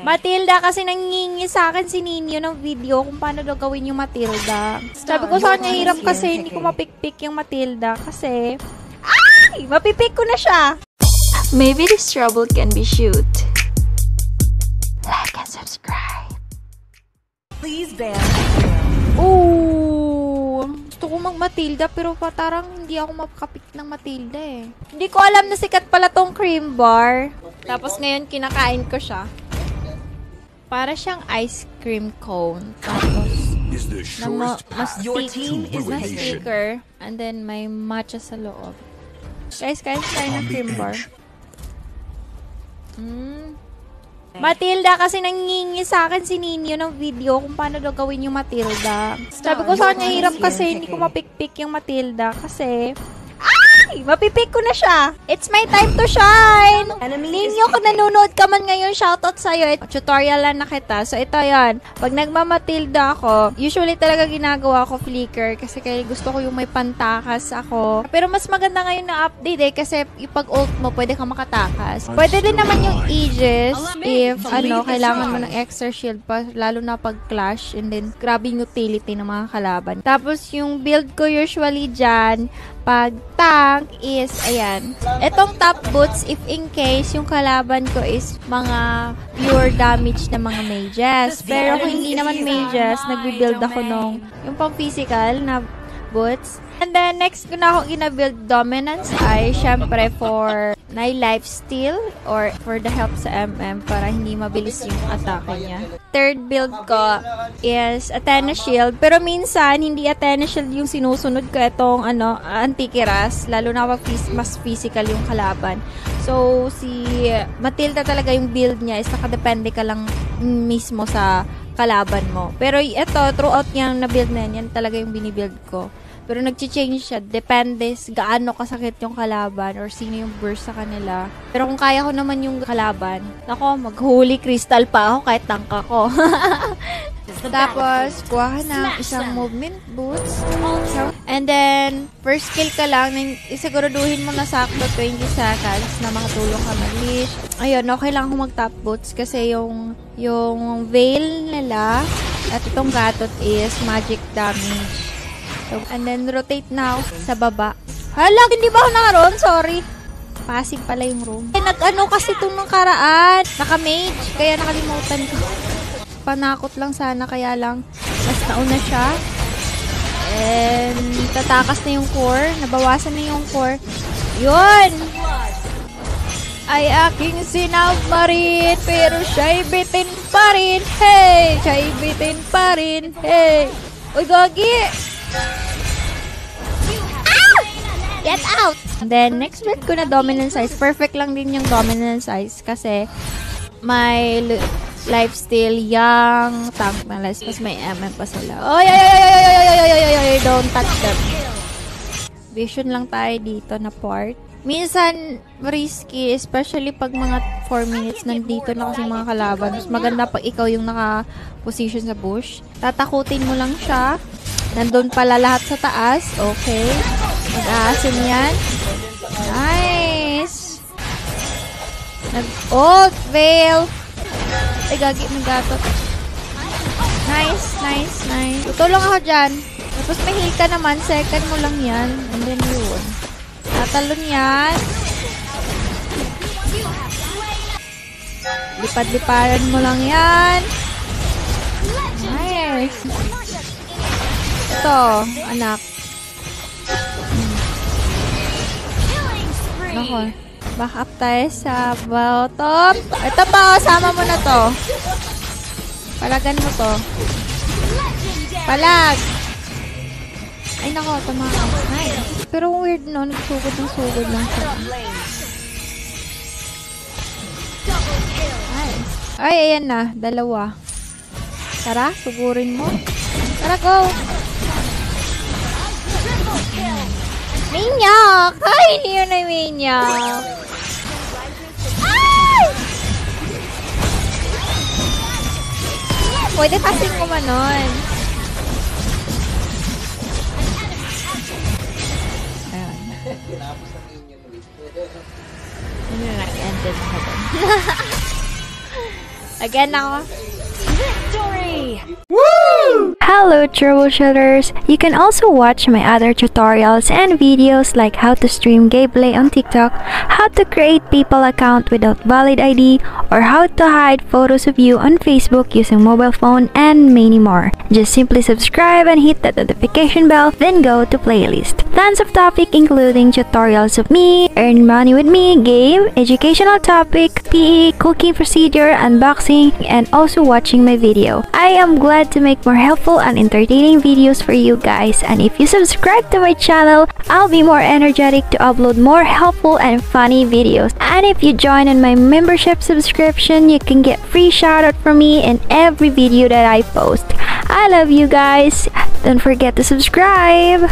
Matilda, kasi nangingi sa akin si Ninyo ng video kung paano daw gawin yung Matilda. Sabi ko sa kanya, hirap kasi hindi ko mapikpik yung Matilda kasi... Ay! Mapipik ko na siya! Maybe this trouble can be shoot. Like and subscribe. Please ban. Ooh! Gusto ko mag-Matilda pero parang hindi ako makapik ng Matilda eh. Hindi ko alam na sikat pala tong cream bar. Tapos ngayon kinakain ko siya. Para siyang ice cream cone. Tapos, mas sticker. And then, may matcha sa loob. Guys, kain tayo ng cream bar. Matilda, kasi nangingi sa akin si Ninyo ng video kung paano daw gawin yung Matilda. Sabi ko sa kanya, hirap kasi hindi ko mapikpik yung Matilda kasi... Ay! Mapipik ko na siya! It's my time to shine! Ninyo, kung nanonood ka man ngayon, shoutout sa'yo. Tutorial lang na kita. So, ito yan. Pag nagmamatilda ako, usually talaga ginagawa ko flicker kasi kaya gusto ko yung may pantakas ako. Pero mas maganda ngayon na update eh kasi pag ult mo, pwede ka makatakas. Pwede din naman yung Aegis if, kailangan mo ng extra shield pa, lalo na pag clash and then grabe yung utility ng mga kalaban. Tapos, yung build ko usually dyan, pag tank is, ayan. Itong top boots, if in case yung kalaban ko is mga pure damage na mga mages. Pero kung hindi naman mages, nagbe-build ako nung yung pang physical na boots. And then, next ko na ako gina-build dominance ay syempre for na lifesteal or for the help sa MM para hindi mabilis yung atake niya. Third build ko is Athena Shield. Pero minsan, hindi Athena Shield yung sinusunod ko. Itong Antikiras. Lalo na pag mas physical yung kalaban. So, si Matilda talaga yung build niya is nakadepende ka lang mismo sa kalaban mo. Pero ito, throughout niyang na-build na yan talaga yung binibuild ko. Pero nag-change siya. Depende gaano kasakit yung kalaban or sino yung burst sa kanila. Pero kung kaya ko naman yung kalaban, nako, mag-holy crystal pa ako kahit tangka ko. Tapos, kuha ka ng isang movement boots. And then, first skill ka lang, isiguraduhin mo na sakto 20 seconds na makatulong ka mag-leash. Ayun, okay lang kung mag-top boots kasi yung veil nila at itong gatot is magic damage. So, and then, rotate now sa baba. Hala, hindi ba ako nakaroon? Sorry. Passive pala yung room. Nag-ano kasi itong nung karaan. Naka-mage. Kaya nakalimutan ko. Panakot lang sana. Kaya lang, mas nauna siya. And, tatakas na yung core. Nabawasan na yung core. Yun! Ay aking sinabmarin. Pero siya'y bitin pa rin. Hey! Siya'y bitin pa rin. Hey! Uy, gagi! Get out! And then, next build ko na dominant size. Perfect lang din yung dominant size kasi may lifesteal, young, tank na less. Mas may MM pa sila. Oy! Don't touch them. Vision lang tayo dito na part. Minsan, risky, especially pag mga 4 minutes nandito na kasi mga kalaban. Mas maganda pag ikaw yung naka-position sa bush. Tatakutin mo lang siya. Nandun pala lahat sa taas. Okay. Mag-aasin yan. Nice. Nag-ult. Veil. Ay, gagi. Nag-gatot. Nice. Tutulong ako dyan. Tapos may heal ka naman. Second mo lang yan. And then yun. Tatalon yan. Lipad-liparan mo lang yan. Nice. Ito, anak. Nako. Back up tayo sa bottom. Ito pa, sama mo na to. Palagan mo to. Palag! Ay, nako, tama ka. Nice. Pero weird, no? Nagsugod lang siya. Nice. Ay, ayan na. Dalawa. Tara, sugurin mo. Tara, go! Minyak! Ay, hindi yun na minyak. Ay! Pwede tasin ko man nun. Ayun. Ano na nag-ended na ba? Again ako. Victory! Hello troubleshooters! You can also watch my other tutorials and videos like how to stream gameplay on TikTok, how to create PayPal account without valid ID, or how to hide photos of you on Facebook using mobile phone, and many more. Just simply subscribe and hit that notification bell, then go to playlist. Tons of topic including tutorials of me, earn money with me, game, educational topic, PE, cooking procedure, unboxing, and also watching my video. I am glad to make more helpful and entertaining videos for you guys, and if you subscribe to my channel, I'll be more energetic to upload more helpful and funny videos. And if you join on my membership subscription, you can get free shoutout from me in every video that I post. I love you guys. Don't forget to subscribe.